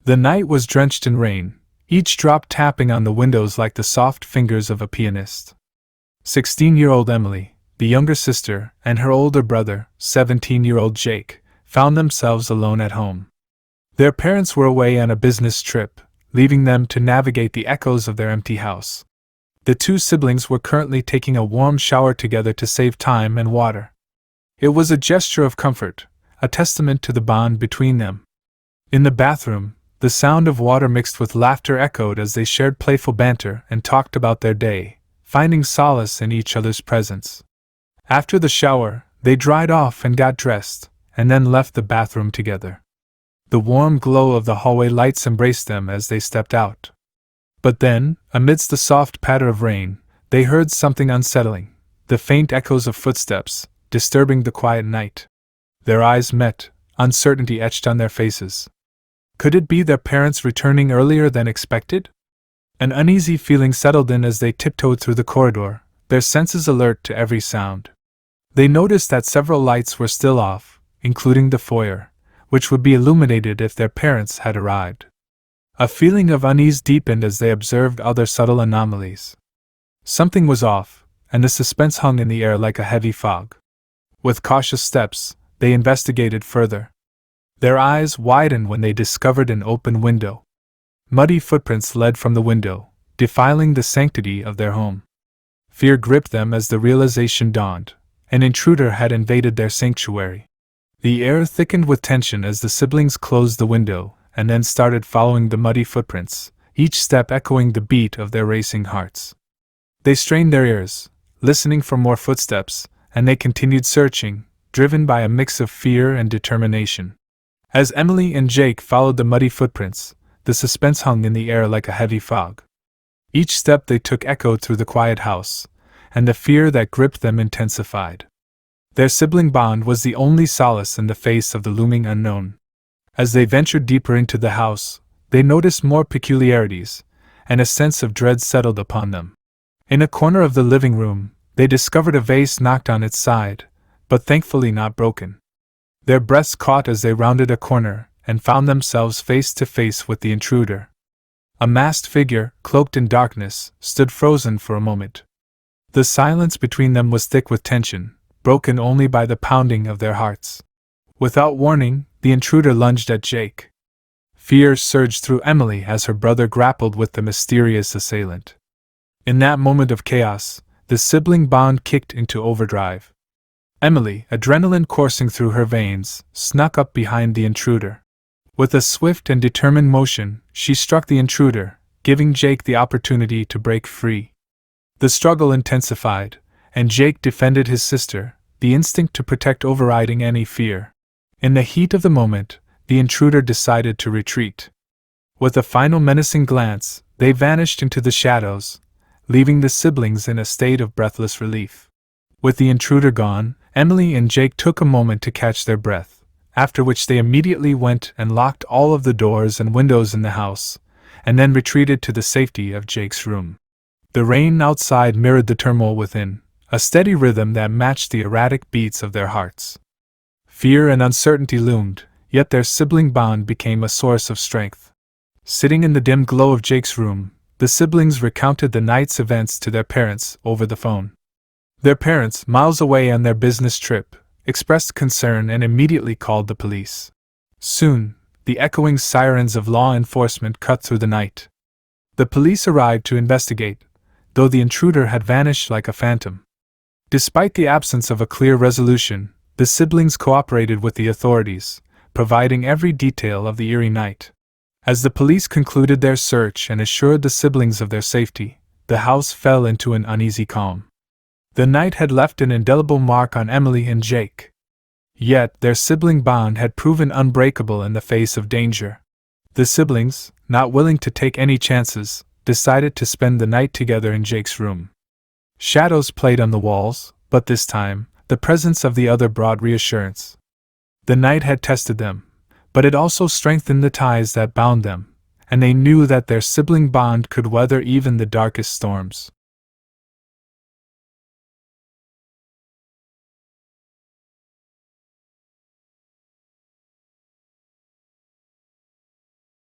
The night was drenched in rain, each drop tapping on the windows like the soft fingers of a pianist. 16-year-old Emily, the younger sister, and her older brother, 17-year-old Jake, found themselves alone at home. Their parents were away on a business trip, leaving them to navigate the echoes of their empty house. The two siblings were currently taking a warm shower together to save time and water. It was a gesture of comfort, a testament to the bond between them. In the bathroom, the sound of water mixed with laughter echoed as they shared playful banter and talked about their day, finding solace in each other's presence. After the shower, they dried off and got dressed, and then left the bathroom together. The warm glow of the hallway lights embraced them as they stepped out. But then, amidst the soft patter of rain, they heard something unsettling, the faint echoes of footsteps, disturbing the quiet night. Their eyes met, uncertainty etched on their faces. Could it be their parents returning earlier than expected? An uneasy feeling settled in as they tiptoed through the corridor, their senses alert to every sound. They noticed that several lights were still off, including the foyer, which would be illuminated if their parents had arrived. A feeling of unease deepened as they observed other subtle anomalies. Something was off, and the suspense hung in the air like a heavy fog. With cautious steps, they investigated further. Their eyes widened when they discovered an open window. Muddy footprints led from the window, defiling the sanctity of their home. Fear gripped them as the realization dawned. An intruder had invaded their sanctuary. The air thickened with tension as the siblings closed the window and then started following the muddy footprints, each step echoing the beat of their racing hearts. They strained their ears, listening for more footsteps, and they continued searching, driven by a mix of fear and determination. As Emily and Jake followed the muddy footprints, the suspense hung in the air like a heavy fog. Each step they took echoed through the quiet house, and the fear that gripped them intensified. Their sibling bond was the only solace in the face of the looming unknown. As they ventured deeper into the house, they noticed more peculiarities, and a sense of dread settled upon them. In a corner of the living room, they discovered a vase knocked on its side, but thankfully not broken. Their breaths caught as they rounded a corner and found themselves face to face with the intruder. A masked figure, cloaked in darkness, stood frozen for a moment. The silence between them was thick with tension, broken only by the pounding of their hearts. Without warning, the intruder lunged at Jake. Fear surged through Emily as her brother grappled with the mysterious assailant. In that moment of chaos, the sibling bond kicked into overdrive. Emily, adrenaline coursing through her veins, snuck up behind the intruder. With a swift and determined motion, she struck the intruder, giving Jake the opportunity to break free. The struggle intensified, and Jake defended his sister, the instinct to protect overriding any fear. In the heat of the moment, the intruder decided to retreat. With a final menacing glance, they vanished into the shadows, leaving the siblings in a state of breathless relief. With the intruder gone, Emily and Jake took a moment to catch their breath, after which they immediately went and locked all of the doors and windows in the house, and then retreated to the safety of Jake's room. The rain outside mirrored the turmoil within, a steady rhythm that matched the erratic beats of their hearts. Fear and uncertainty loomed, yet their sibling bond became a source of strength. Sitting in the dim glow of Jake's room, the siblings recounted the night's events to their parents over the phone. Their parents, miles away on their business trip, expressed concern and immediately called the police. Soon, the echoing sirens of law enforcement cut through the night. The police arrived to investigate, though the intruder had vanished like a phantom. Despite the absence of a clear resolution, the siblings cooperated with the authorities, providing every detail of the eerie night. As the police concluded their search and assured the siblings of their safety, the house fell into an uneasy calm. The night had left an indelible mark on Emily and Jake. Yet their sibling bond had proven unbreakable in the face of danger. The siblings, not willing to take any chances, decided to spend the night together in Jake's room. Shadows played on the walls, but this time, the presence of the other brought reassurance. The night had tested them, but it also strengthened the ties that bound them, and they knew that their sibling bond could weather even the darkest storms.